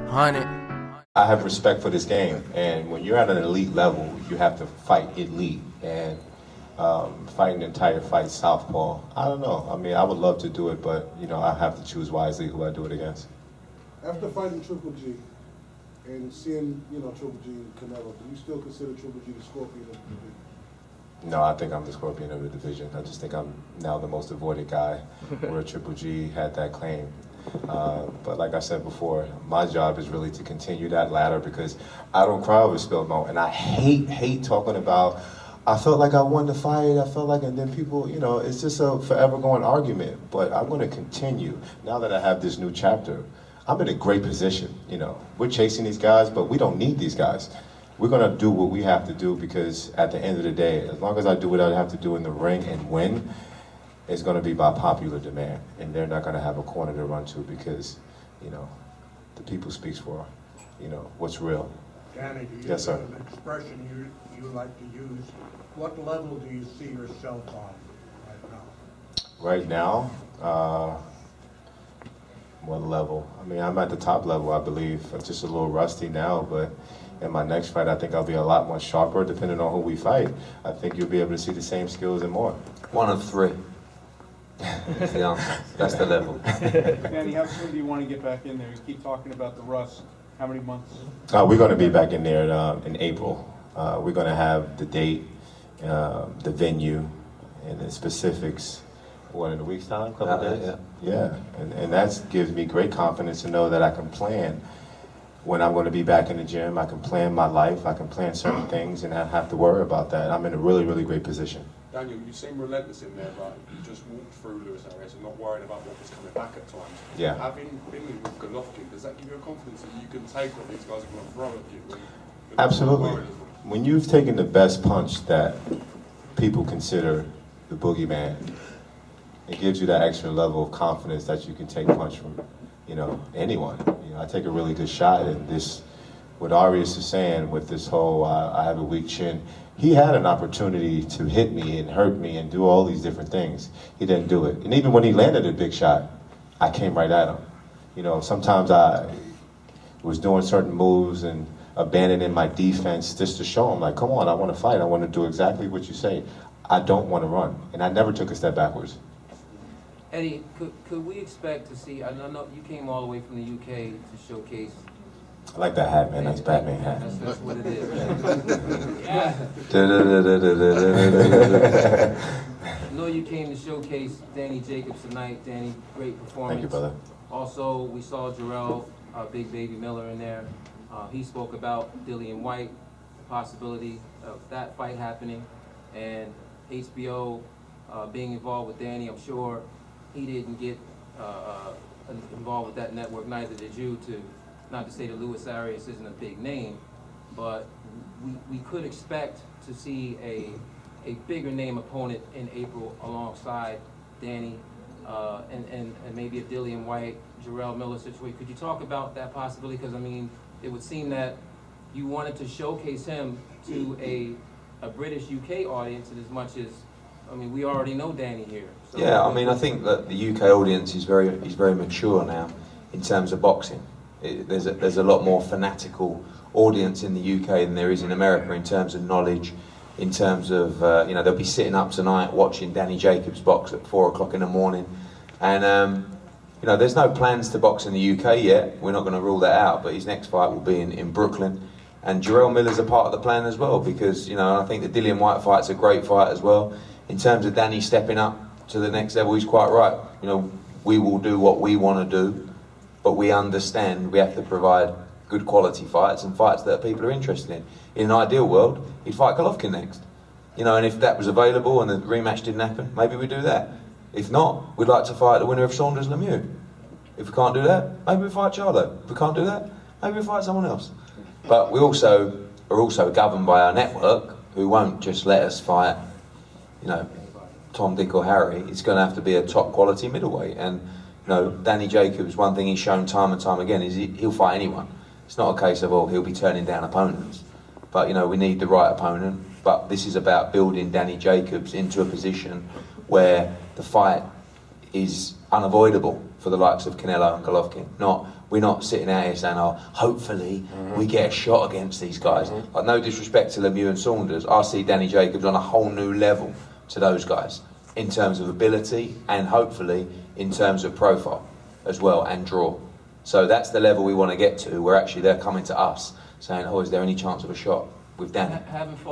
100. I have respect for this game, and when you're at an elite level, you have to fight elite. And fighting an entire fight southpaw, I don't know. I mean, I would love to do it, but I have to choose wisely who I do it against. After fighting Triple G and seeing Triple G and Canelo, do you still consider Triple G the scorpion of the division? No, I think I'm the scorpion of the division. I just think I'm now the most avoided guy, where Triple G had that claim. But like I said before, my job is really to continue that ladder, because I don't cry over spilled milk, and I hate talking about, I felt like I won the fight, and then people, it's just a forever going argument. But I'm going to continue. Now that I have this new chapter, I'm in a great position. We're chasing these guys, but we don't need these guys. We're going to do what we have to do, because at the end of the day, as long as I do what I have to do in the ring and win, it's going to be by popular demand. And they're not going to have a corner to run to, because, the people speaks for, what's real. Danny, do you Yes, sir. have an expression you like to use? What level do you see yourself on right now? Right now, what level? I mean, I'm at the top level, I believe. I'm just a little rusty now, but in my next fight, I think I'll be a lot more sharper, depending on who we fight. I think you'll be able to see the same skills and more. One of three. That's the answer. That's the level. Danny, how soon do you want to get back in there? You keep talking about the rust. How many months? We're going to be back in there in April. We're going to have the date, the venue, and the specifics. What, in a week's time? Couple of days? Yeah. And that gives me great confidence to know that I can plan when I'm going to be back in the gym. I can plan my life. I can plan certain things, and I don't have to worry about that. I'm in a really, really great position. Daniel, you seem relentless in there, but you just walked through Lewis Arias and not worried about what was coming back at times. Yeah. Having been with Golovkin, does that give you a confidence that you can take what these guys are going to throw at you? Absolutely. When you've taken the best punch that people consider the boogeyman, it gives you that extra level of confidence that you can take punch from, anyone. I take a really good shot, and this, what Arias is saying with this whole, I have a weak chin, he had an opportunity to hit me and hurt me and do all these different things. He didn't do it. And even when he landed a big shot, I came right at him. Sometimes I was doing certain moves and abandoning my defense just to show him, like, come on, I want to fight. I want to do exactly what you say. I don't want to run. And I never took a step backwards. Eddie, could we expect to see, I know you came all the way from the UK to showcase. I like that hat, man. Nice Batman hat. That's what it is. I know you came to showcase Danny Jacobs tonight. Danny, great performance. Thank you, brother. Also, we saw Jarrell, Big Baby Miller in there. He spoke about Dillian White, the possibility of that fight happening, and HBO being involved with Danny. I'm sure he didn't get involved with that network, neither did you, not to say that Lewis Arias isn't a big name, but we could expect to see a bigger name opponent in April alongside Danny, and maybe a Dillian White, Jarrell Miller situation. Could you talk about that possibility? Because, I mean, it would seem that you wanted to showcase him to a British UK audience, and as much as, I mean, we already know Danny here. So Yeah, I mean, I think that the UK audience is very mature now in terms of boxing. There's a lot more fanatical audience in the UK than there is in America in terms of knowledge, in terms of, they'll be sitting up tonight watching Danny Jacobs box at 4 o'clock in the morning. And, there's no plans to box in the UK yet. We're not going to rule that out, but his next fight will be in Brooklyn. And Jarrell Miller's a part of the plan as well, because, I think the Dillian White fight's a great fight as well. In terms of Danny stepping up to the next level, he's quite right. We will do what we want to do, but we understand we have to provide good quality fights and fights that people are interested in. In an ideal world, he'd fight Golovkin next. And if that was available and the rematch didn't happen, maybe we do that. If not, we'd like to fight the winner of Saunders Lemieux. If we can't do that, maybe we fight Charlo. If we can't do that, maybe we fight someone else. But we are also governed by our network, who won't just let us fight, Tom, Dick or Harry. It's going to have to be a top quality middleweight. And Danny Jacobs, one thing he's shown time and time again is he'll fight anyone. It's not a case of, he'll be turning down opponents. But, we need the right opponent. But this is about building Danny Jacobs into a position where the fight is unavoidable. for the likes of Canelo and Golovkin. We're not sitting out here saying, oh, hopefully we get a shot against these guys. Like, no disrespect to Lemieux and Saunders, I see Danny Jacobs on a whole new level to those guys in terms of ability and hopefully in terms of profile as well and draw. So that's the level we want to get to, where actually they're coming to us saying, oh, is there any chance of a shot with Danny? Having fought